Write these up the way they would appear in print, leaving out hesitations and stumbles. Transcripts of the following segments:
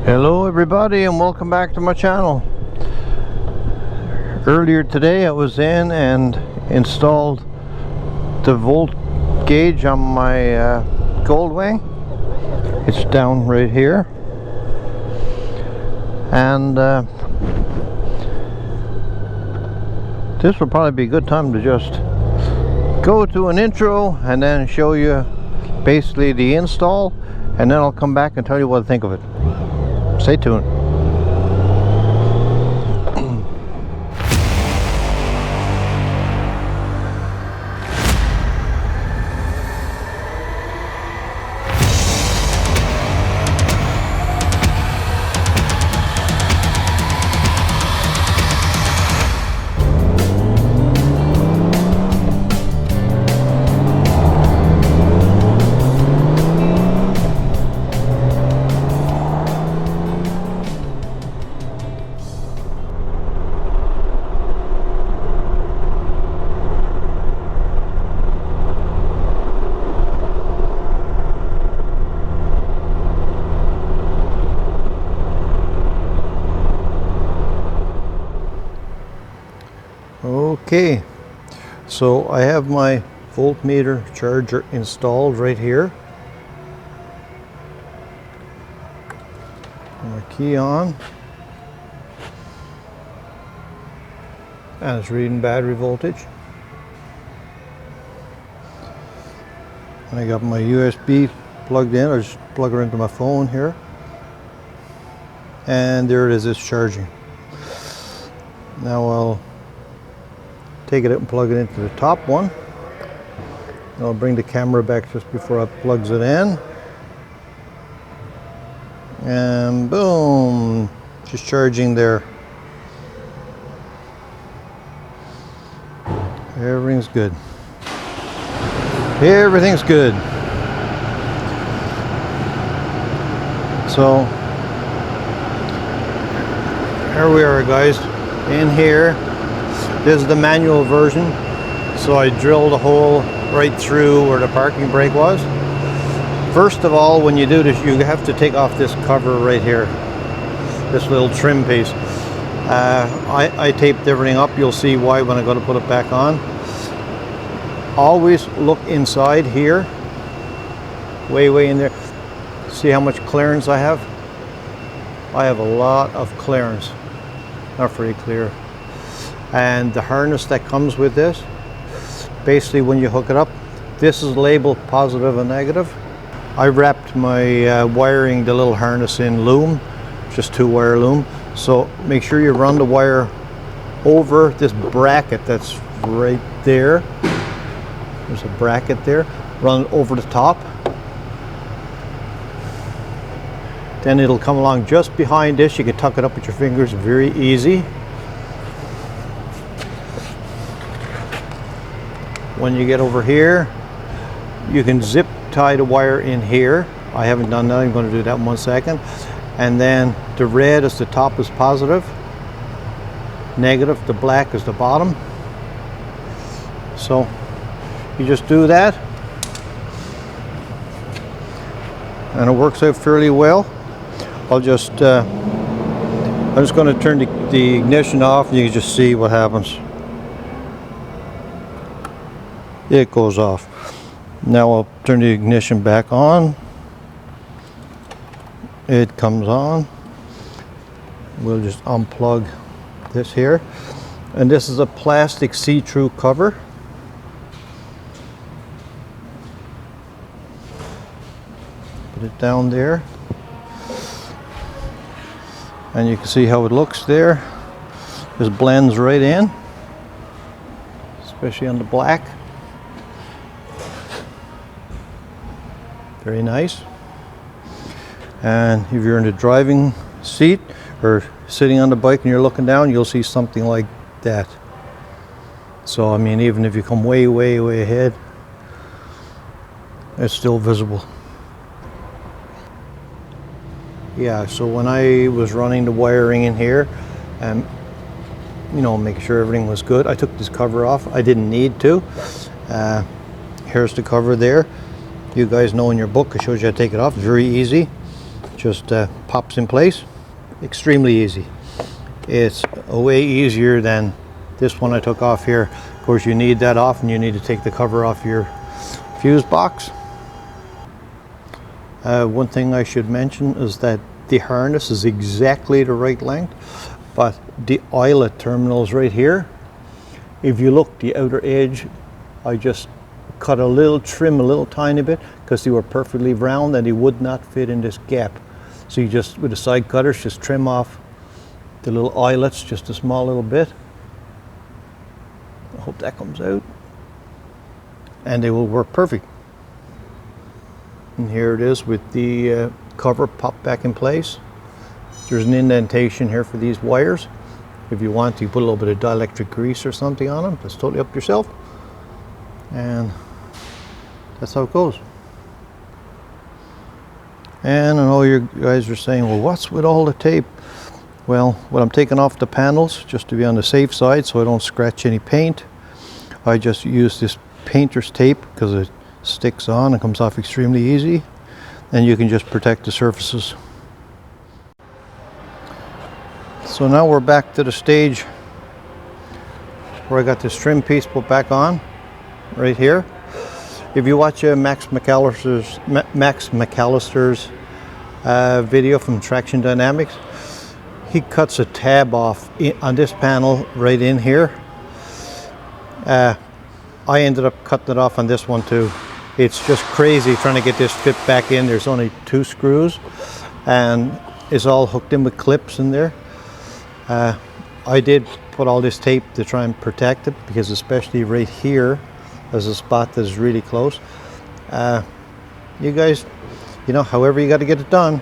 Hello everybody and welcome back to my channel. Earlier today I was in and installed the volt gauge on my Goldwing. It's down right here, and this will probably be a good time to just go to an intro and then show you basically the install, and then I'll come back and tell you what I think of it. Stay tuned. Okay, so I have my voltmeter charger installed right here. My key on, and it's reading battery voltage. I got my USB plugged in. I just plug it into my phone here, and there it is. It's charging. Now I'll take it out and plug it into the top one. I'll bring the camera back just before I plugs it in, and boom, just charging there. Everything's good. Everything's good. So here we are, guys, in here. This is the manual version, so I drilled a hole right through where the parking brake was. First of all, when you do this, you have to take off this cover right here, this little trim piece. I taped everything up. You'll see why when I go to put it back on. Always look inside here, way in there. See how much clearance I have? I have a lot of clearance. Not very clear. And the harness that comes with this, basically when you hook it up, this is labeled positive and negative. I wrapped my wiring, the little harness, in loom, just 2-wire loom. So make sure you run the wire over this bracket that's right there. There's a bracket there. Run it over the top. Then it'll come along just behind this. You can tuck it up with your fingers, very easy. When you get over here, you can zip tie the wire in here. I haven't done that. I'm going to do that in 1 second. And then the red is the top is positive, negative, the black is the bottom. So you just do that, and it works out fairly well. I'm just going to turn the ignition off, and you can just see what happens. It goes off. Now I'll turn the ignition back on. It comes on. We'll just unplug this here. And this is a plastic see-through cover. Put it down there. And you can see how it looks there. Just blends right in, especially on the black. Very nice. And if you're in the driving seat or sitting on the bike and you're looking down, you'll see something like that. So I mean, even if you come way ahead, it's still visible. Yeah, so when I was running the wiring in here and make sure everything was good, I took this cover off. I didn't need to. Here's the cover there. You guys know in your book, it shows you how to take it off. Very easy. just pops in place. Extremely easy. It's way easier than this one I took off here. Of course, you need that off, and you need to take the cover off your fuse box. One thing I should mention is that the harness is exactly the right length, but the eyelet terminals right here, if you look, the outer edge, I just cut a little trim, a little tiny bit, because they were perfectly round and they would not fit in this gap. So you just, with the side cutters, just trim off the little eyelets just a small little bit. I hope that comes out. And they will work perfect. And here it is with the cover popped back in place. There's an indentation here for these wires. If you want, you put a little bit of dielectric grease or something on them. That's totally up to yourself. And that's how it goes. And I know you guys are saying, well, what's with all the tape? Well, when I'm taking off the panels, just to be on the safe side so I don't scratch any paint, I just use this painter's tape because it sticks on and comes off extremely easy, and you can just protect the surfaces. So now we're back to the stage where I got this trim piece put back on right here. If you watch Max McAllister's video from Traction Dynamics, he cuts a tab off on this panel right in here. I ended up cutting it off on this one too. It's just crazy trying to get this fit back in. There's only 2 screws and it's all hooked in with clips in there. I did put all this tape to try and protect it, because especially right here there's a spot that's really close. You guys, you know, however you got to get it done,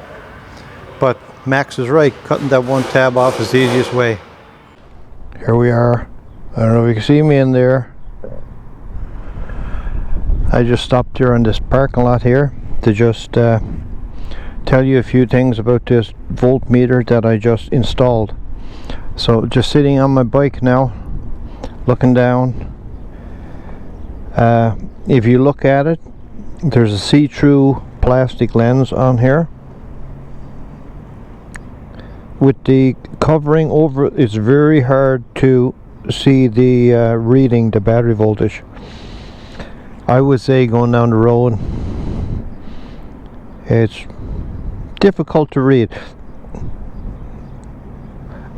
but Max is right, cutting that one tab off is the easiest way. Here we are. I don't know if you can see me in there. I just stopped here on this parking lot here to just tell you a few things about this voltmeter that I just installed. So just sitting on my bike now, looking down. If you look at it, there's a see-through plastic lens on here. With the covering over it, it's very hard to see the reading, the battery voltage. I would say going down the road, it's difficult to read,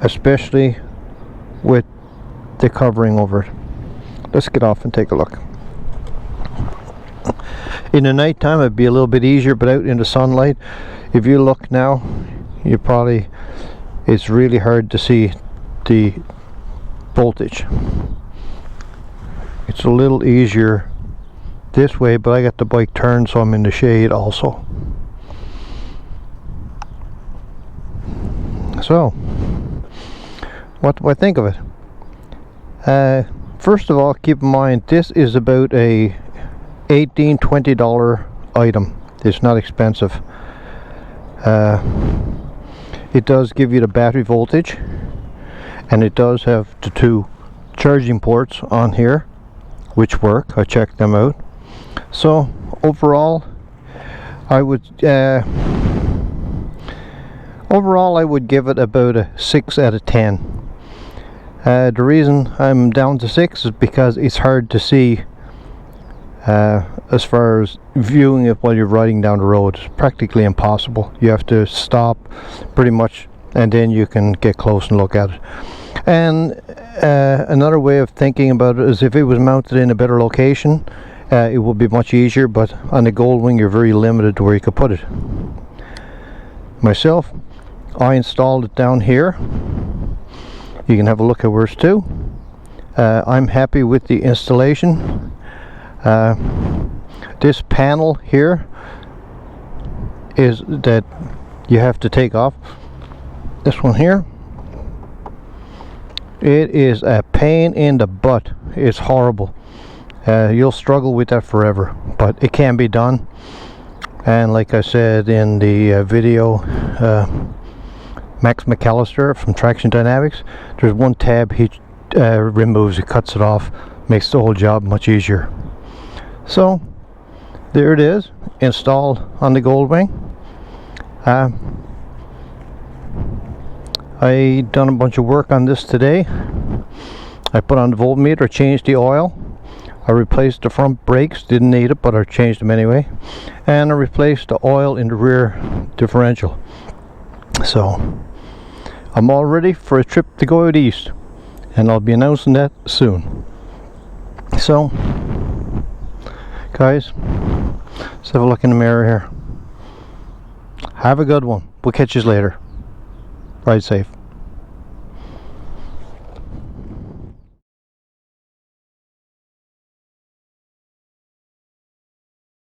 especially with the covering over it. Let's get off and take a look. In the night time it'd be a little bit easier, but out in the sunlight, if you look now, you probably, it's really hard to see the voltage. It's a little easier this way, but I got the bike turned so I'm in the shade also. So what do I think of it? First of all, keep in mind this is about a $18–20 item. It's not expensive. It does give you the battery voltage, and it does have the 2 charging ports on here which work. I checked them out. So overall I would give it about a 6 out of 10. The reason I'm down to 6 is because it's hard to see as far as viewing it while you're riding down the road. It's practically impossible. You have to stop pretty much, and then you can get close and look at it. And another way of thinking about it is if it was mounted in a better location, it would be much easier, but on the Goldwing you're very limited to where you could put it. Myself, I installed it down here. You can have a look at where's too. I'm happy with the installation. This panel here is that you have to take off. This one here, it is a pain in the butt. It's horrible. You'll struggle with that forever, but it can be done. And like I said in the video, Max McAllister from Traction Dynamics, there's one tab he removes, he cuts it off, makes the whole job much easier. So there it is, installed on the Goldwing. I done a bunch of work on this today. I put on the voltmeter, changed the oil. I replaced the front brakes, didn't need it, but I changed them anyway. And I replaced the oil in the rear differential. So I'm all ready for a trip to go out east, and I'll be announcing that soon. So guys, let's have a look in the mirror here. Have a good one. We'll catch you later. Ride safe.